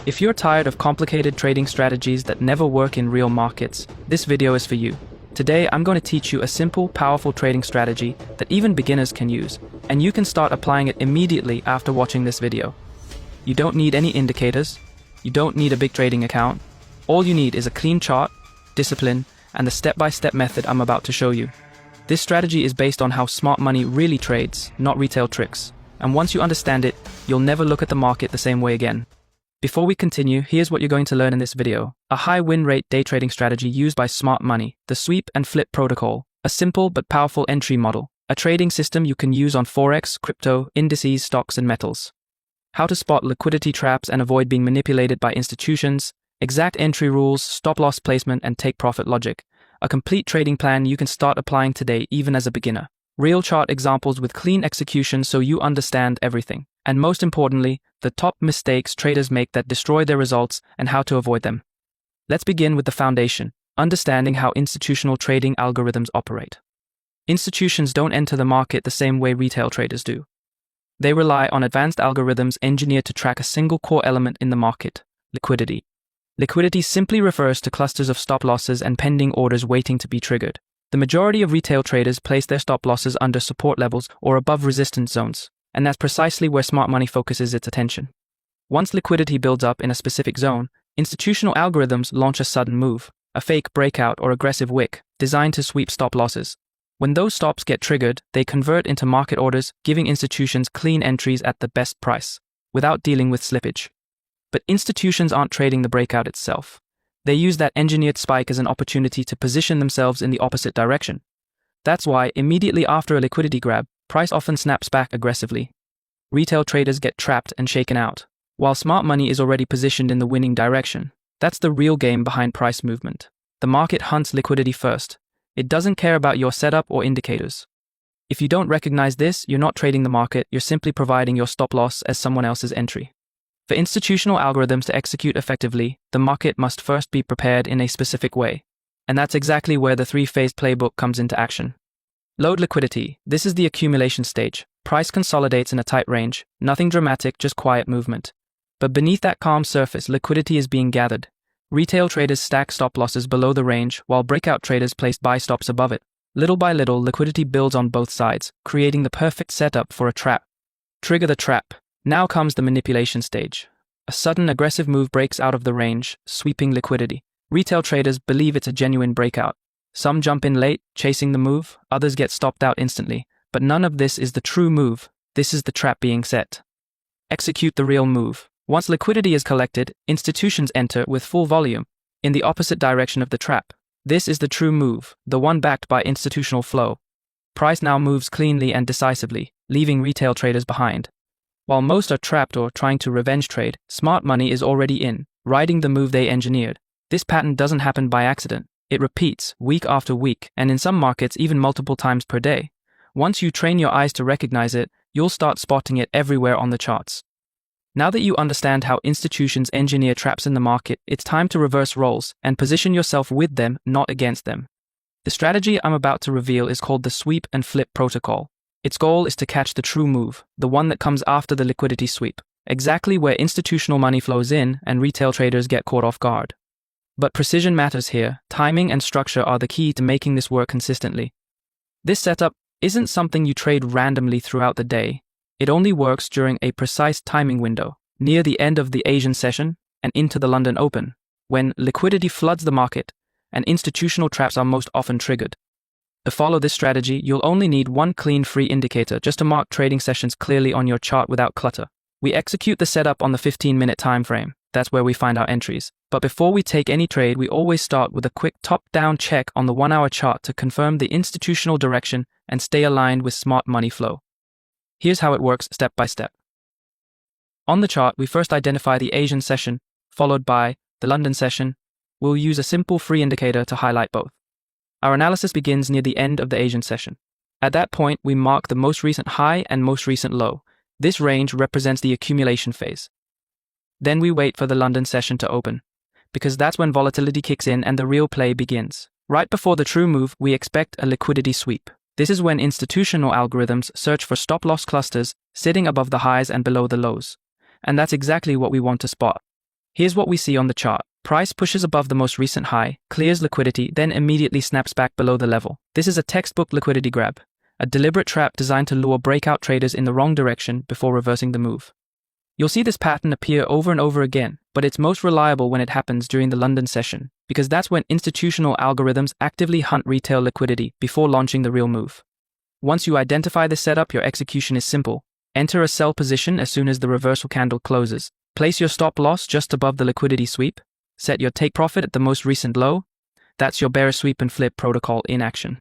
If you're tired of complicated trading strategies that never work in real markets, this video is for you. Today, I'm going to teach you a simple, powerful trading strategy that even beginners can use, and you can start applying it immediately after watching this video. You don't need any indicators. You don't need a big trading account. All you need is a clean chart, discipline, and the step-by-step method I'm about to show you. This strategy is based on how smart money really trades, not retail tricks. And once you understand it, you'll never look at the market the same way again. Before we continue, here's what you're going to learn in this video. A high win rate day trading strategy used by smart money, the sweep and flip protocol, a simple but powerful entry model, a trading system you can use on forex, crypto, indices, stocks, and metals. How to spot liquidity traps and avoid being manipulated by institutions, exact entry rules, stop loss placement, and take profit logic. A complete trading plan you can start applying today even as a beginner. Real chart examples with clean execution so you understand everything. And most importantly, the top mistakes traders make that destroy their results and how to avoid them. Let's begin with the foundation, understanding how institutional trading algorithms operate. Institutions don't enter the market the same way retail traders do. They rely on advanced algorithms engineered to track a single core element in the market, liquidity. Liquidity simply refers to clusters of stop losses and pending orders waiting to be triggered. The majority of retail traders place their stop losses under support levels or above resistance zones, and that's precisely where smart money focuses its attention. Once liquidity builds up in a specific zone, institutional algorithms launch a sudden move, a fake breakout or aggressive wick, designed to sweep stop losses. When those stops get triggered, they convert into market orders, giving institutions clean entries at the best price, without dealing with slippage. But institutions aren't trading the breakout itself. They use that engineered spike as an opportunity to position themselves in the opposite direction. That's why, immediately after a liquidity grab, price often snaps back aggressively. Retail traders get trapped and shaken out, while smart money is already positioned in the winning direction. That's the real game behind price movement. The market hunts liquidity first. It doesn't care about your setup or indicators. If you don't recognize this, you're not trading the market, you're simply providing your stop loss as someone else's entry. For institutional algorithms to execute effectively, the market must first be prepared in a specific way. And that's exactly where the three-phase playbook comes into action. Load liquidity. This is the accumulation stage. Price consolidates in a tight range. Nothing dramatic, just quiet movement. But beneath that calm surface, liquidity is being gathered. Retail traders stack stop losses below the range, while breakout traders place buy stops above it. Little by little, liquidity builds on both sides, creating the perfect setup for a trap. Trigger the trap. Now comes the manipulation stage. A sudden aggressive move breaks out of the range, sweeping liquidity. Retail traders believe it's a genuine breakout. Some jump in late, chasing the move, others get stopped out instantly. But none of this is the true move. This is the trap being set. Execute the real move. Once liquidity is collected, institutions enter with full volume, in the opposite direction of the trap. This is the true move, the one backed by institutional flow. Price now moves cleanly and decisively, leaving retail traders behind. While most are trapped or trying to revenge trade, smart money is already in, riding the move they engineered. This pattern doesn't happen by accident. It repeats, week after week, and in some markets even multiple times per day. Once you train your eyes to recognize it, you'll start spotting it everywhere on the charts. Now that you understand how institutions engineer traps in the market, it's time to reverse roles and position yourself with them, not against them. The strategy I'm about to reveal is called the sweep and flip protocol. Its goal is to catch the true move, the one that comes after the liquidity sweep, exactly where institutional money flows in and retail traders get caught off guard. But precision matters here. Timing and structure are the key to making this work consistently. This setup isn't something you trade randomly throughout the day. It only works during a precise timing window, near the end of the Asian session and into the London Open, when liquidity floods the market and institutional traps are most often triggered. To follow this strategy, you'll only need one clean free indicator just to mark trading sessions clearly on your chart without clutter. We execute the setup on the 15-minute time frame. That's where we find our entries. But before we take any trade, we always start with a quick top-down check on the 1-hour chart to confirm the institutional direction and stay aligned with smart money flow. Here's how it works step by step. On the chart, we first identify the Asian session, followed by the London session. We'll use a simple free indicator to highlight both. Our analysis begins near the end of the Asian session. At that point, we mark the most recent high and most recent low. This range represents the accumulation phase. Then we wait for the London session to open, because that's when volatility kicks in and the real play begins. Right before the true move, we expect a liquidity sweep. This is when institutional algorithms search for stop-loss clusters sitting above the highs and below the lows. And that's exactly what we want to spot. Here's what we see on the chart. Price pushes above the most recent high, clears liquidity, then immediately snaps back below the level. This is a textbook liquidity grab, a deliberate trap designed to lure breakout traders in the wrong direction before reversing the move. You'll see this pattern appear over and over again, but it's most reliable when it happens during the London session, because that's when institutional algorithms actively hunt retail liquidity before launching the real move. Once you identify this setup, your execution is simple. Enter a sell position as soon as the reversal candle closes. Place your stop loss just above the liquidity sweep. Set your take profit at the most recent low. That's your bearish sweep and flip protocol in action.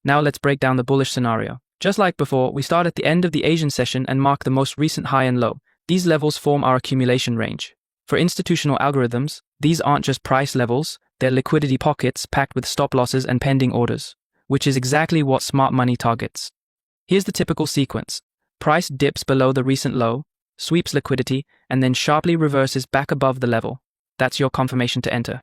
Now let's break down the bullish scenario. Just like before, we start at the end of the Asian session and mark the most recent high and low. These levels form our accumulation range. For institutional algorithms, these aren't just price levels, they're liquidity pockets packed with stop losses and pending orders, which is exactly what smart money targets. Here's the typical sequence. Price dips below the recent low, sweeps liquidity, and then sharply reverses back above the level. That's your confirmation to enter.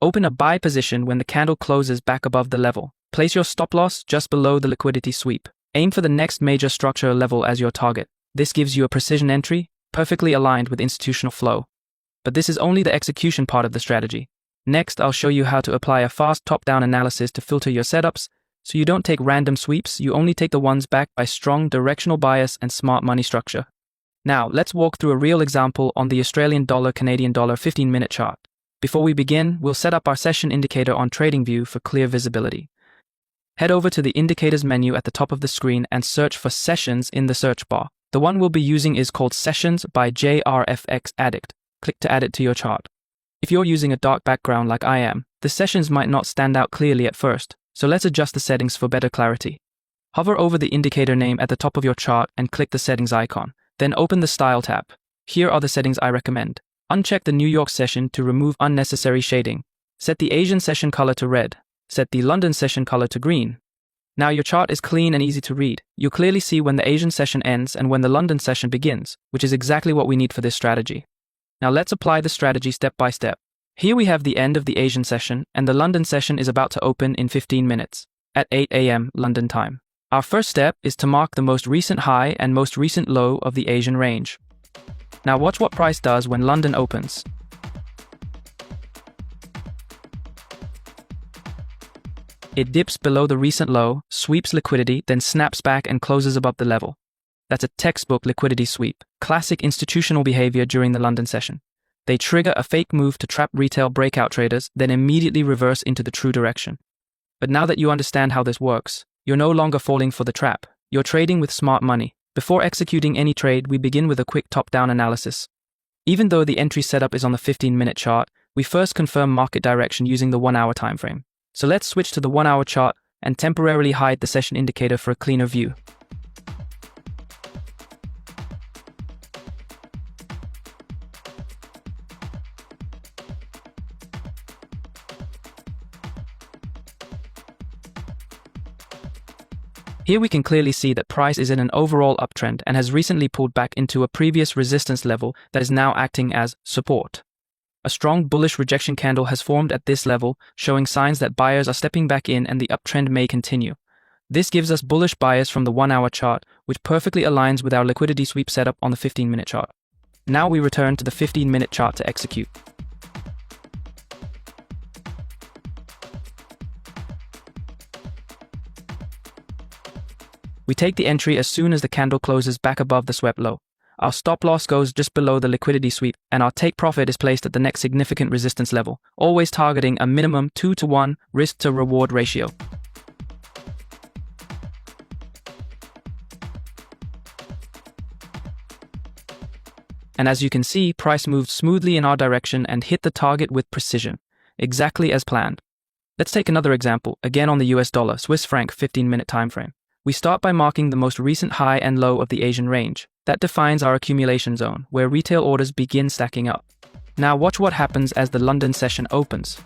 Open a buy position when the candle closes back above the level. Place your stop loss just below the liquidity sweep. Aim for the next major structural level as your target. This gives you a precision entry, perfectly aligned with institutional flow. But this is only the execution part of the strategy. Next, I'll show you how to apply a fast top-down analysis to filter your setups, so you don't take random sweeps, you only take the ones backed by strong directional bias and smart money structure. Now, let's walk through a real example on the Australian dollar Canadian dollar 15-minute chart. Before we begin, we'll set up our session indicator on TradingView for clear visibility. Head over to the indicators menu at the top of the screen and search for sessions in the search bar. The one we'll be using is called Sessions by JRFX Addict. Click to add it to your chart. If you're using a dark background like I am, the sessions might not stand out clearly at first, so let's adjust the settings for better clarity. Hover over the indicator name at the top of your chart and click the settings icon. Then open the Style tab. Here are the settings I recommend. Uncheck the New York session to remove unnecessary shading. Set the Asian session color to red. Set the London session color to green. Now your chart is clean and easy to read. You'll clearly see when the Asian session ends and when the London session begins, which is exactly what we need for this strategy. Now let's apply the strategy step by step. Here we have the end of the Asian session, and the London session is about to open in 15 minutes, at 8 a.m. London time. Our first step is to mark the most recent high and most recent low of the Asian range. Now watch what price does when London opens. It dips below the recent low, sweeps liquidity, then snaps back and closes above the level. That's a textbook liquidity sweep, classic institutional behavior during the London session. They trigger a fake move to trap retail breakout traders, then immediately reverse into the true direction. But now that you understand how this works, you're no longer falling for the trap. You're trading with smart money. Before executing any trade, we begin with a quick top-down analysis. Even though the entry setup is on the 15-minute chart, we first confirm market direction using the 1-hour time frame. So let's switch to the 1-hour chart and temporarily hide the session indicator for a cleaner view. Here we can clearly see that price is in an overall uptrend and has recently pulled back into a previous resistance level that is now acting as support. A strong bullish rejection candle has formed at this level, showing signs that buyers are stepping back in and the uptrend may continue. This gives us bullish bias from the 1-hour chart, which perfectly aligns with our liquidity sweep setup on the 15-minute chart. Now we return to the 15-minute chart to execute. We take the entry as soon as the candle closes back above the swept low. Our stop loss goes just below the liquidity sweep, and our take profit is placed at the next significant resistance level, always targeting a minimum 2-to-1 risk-to-reward ratio. And as you can see, price moved smoothly in our direction and hit the target with precision, exactly as planned. Let's take another example, again on the US dollar, Swiss franc 15-minute time frame. We start by marking the most recent high and low of the Asian range. That defines our accumulation zone, where retail orders begin stacking up. Now watch what happens as the London session opens.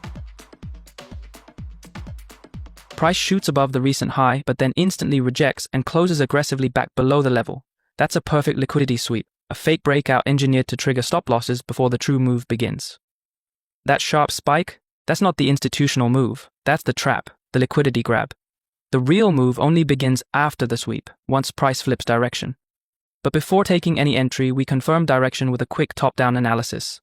Price shoots above the recent high, but then instantly rejects and closes aggressively back below the level. That's a perfect liquidity sweep, a fake breakout engineered to trigger stop losses before the true move begins. That sharp spike? That's not the institutional move. That's the trap, the liquidity grab. The real move only begins after the sweep, once price flips direction. But before taking any entry, we confirm direction with a quick top-down analysis.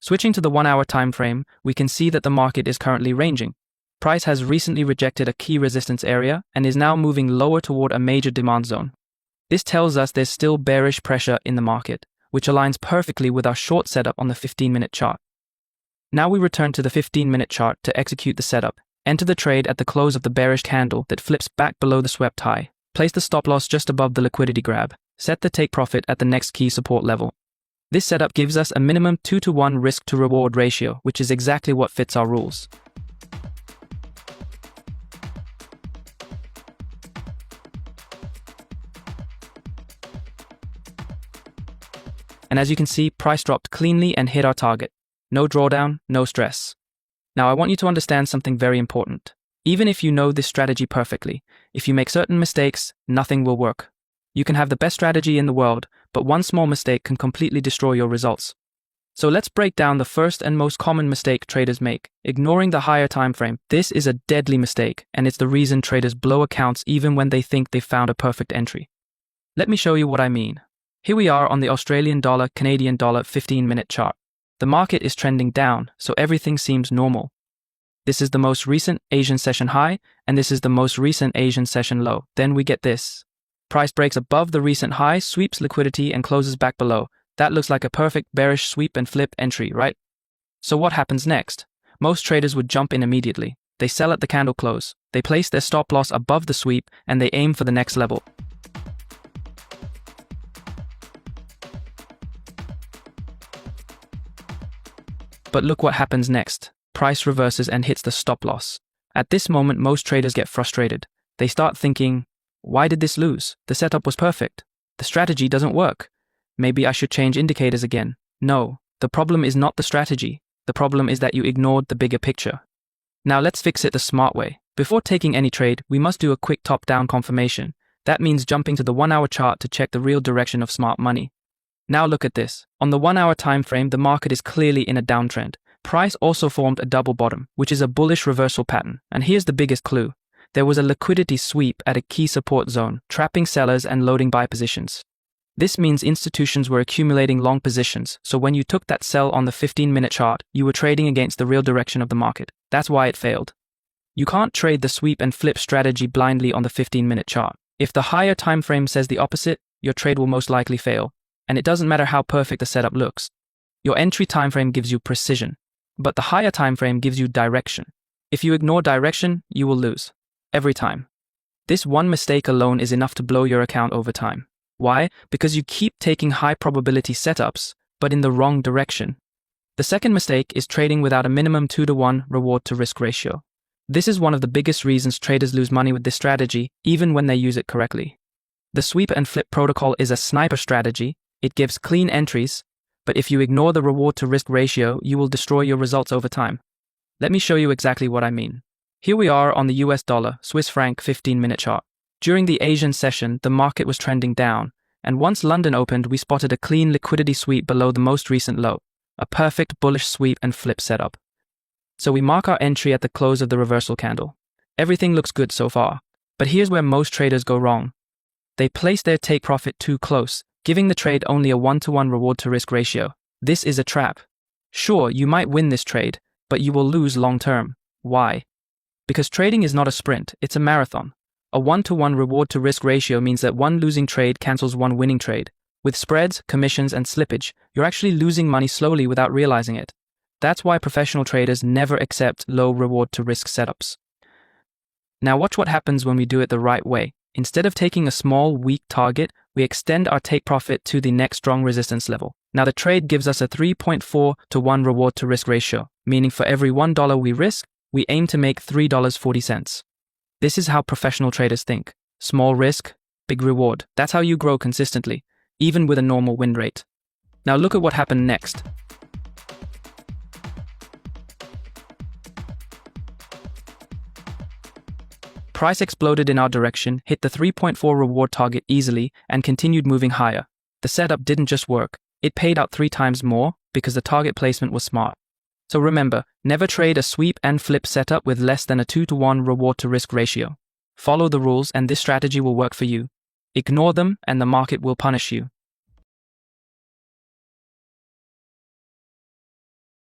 Switching to the 1-hour time frame, we can see that the market is currently ranging. Price has recently rejected a key resistance area and is now moving lower toward a major demand zone. This tells us there's still bearish pressure in the market, which aligns perfectly with our short setup on the 15-minute chart. Now we return to the 15-minute chart to execute the setup. Enter the trade at the close of the bearish candle that flips back below the swept high. Place the stop loss just above the liquidity grab. Set the take profit at the next key support level. This setup gives us a minimum 2-to-1 risk to reward ratio, which is exactly what fits our rules. And as you can see, price dropped cleanly and hit our target. No drawdown, no stress. Now I want you to understand something very important. Even if you know this strategy perfectly, if you make certain mistakes, nothing will work. You can have the best strategy in the world, but one small mistake can completely destroy your results. So let's break down the first and most common mistake traders make, ignoring the higher time frame. This is a deadly mistake, and it's the reason traders blow accounts even when they think they've found a perfect entry. Let me show you what I mean. Here we are on the Australian dollar, Canadian dollar 15-minute chart. The market is trending down, so everything seems normal. This is the most recent Asian session high, and this is the most recent Asian session low. Then we get this. Price breaks above the recent high, sweeps liquidity, and closes back below. That looks like a perfect bearish sweep and flip entry, right? So what happens next? Most traders would jump in immediately. They sell at the candle close. They place their stop loss above the sweep, and they aim for the next level. But look what happens next. Price reverses and hits the stop loss. At this moment, most traders get frustrated. They start thinking, why did this lose? The setup was perfect. The strategy doesn't work. Maybe I should change indicators again. No, the problem is not the strategy. The problem is that you ignored the bigger picture. Now let's fix it the smart way. Before taking any trade, we must do a quick top-down confirmation. That means jumping to the 1-hour chart to check the real direction of smart money. Now look at this. On the 1-hour time frame, the market is clearly in a downtrend. Price also formed a double bottom, which is a bullish reversal pattern. And here's the biggest clue. There was a liquidity sweep at a key support zone, trapping sellers and loading buy positions. This means institutions were accumulating long positions, so when you took that sell on the 15-minute chart, you were trading against the real direction of the market. That's why it failed. You can't trade the sweep and flip strategy blindly on the 15-minute chart. If the higher time frame says the opposite, your trade will most likely fail. And it doesn't matter how perfect the setup looks. Your entry time frame gives you precision, but the higher time frame gives you direction. If you ignore direction, you will lose. Every time. This one mistake alone is enough to blow your account over time. Why? Because you keep taking high probability setups, but in the wrong direction. The second mistake is trading without a minimum 2-to-1 reward to risk ratio. This is one of the biggest reasons traders lose money with this strategy, even when they use it correctly. The sweep and flip protocol is a sniper strategy. It gives clean entries, but if you ignore the reward to risk ratio, you will destroy your results over time. Let me show you exactly what I mean. Here we are on the US dollar, Swiss franc 15-minute chart. During the Asian session, the market was trending down, and once London opened, we spotted a clean liquidity sweep below the most recent low, a perfect bullish sweep and flip setup. So we mark our entry at the close of the reversal candle. Everything looks good so far, but here's where most traders go wrong. They place their take profit too close, giving the trade only a 1-to-1 reward to risk ratio. This is a trap. Sure, you might win this trade, but you will lose long term. Why? Because trading is not a sprint, it's a marathon. A 1-to-1 reward to risk ratio means that one losing trade cancels one winning trade. With spreads, commissions, and slippage, you're actually losing money slowly without realizing it. That's why professional traders never accept low reward to risk setups. Now watch what happens when we do it the right way. Instead of taking a small, weak target, we extend our take profit to the next strong resistance level. Now the trade gives us a 3.4-to-1 reward to risk ratio, meaning for every $1 we risk, we aim to make $3.40. This is how professional traders think. Small risk, big reward. That's how you grow consistently, even with a normal win rate. Now look at what happened next. Price exploded in our direction, hit the 3.4 reward target easily, and continued moving higher. The setup didn't just work, it paid out 3 times more because the target placement was smart. So remember, never trade a sweep and flip setup with less than a 2-to-1 reward to risk ratio. Follow the rules and this strategy will work for you. Ignore them and the market will punish you.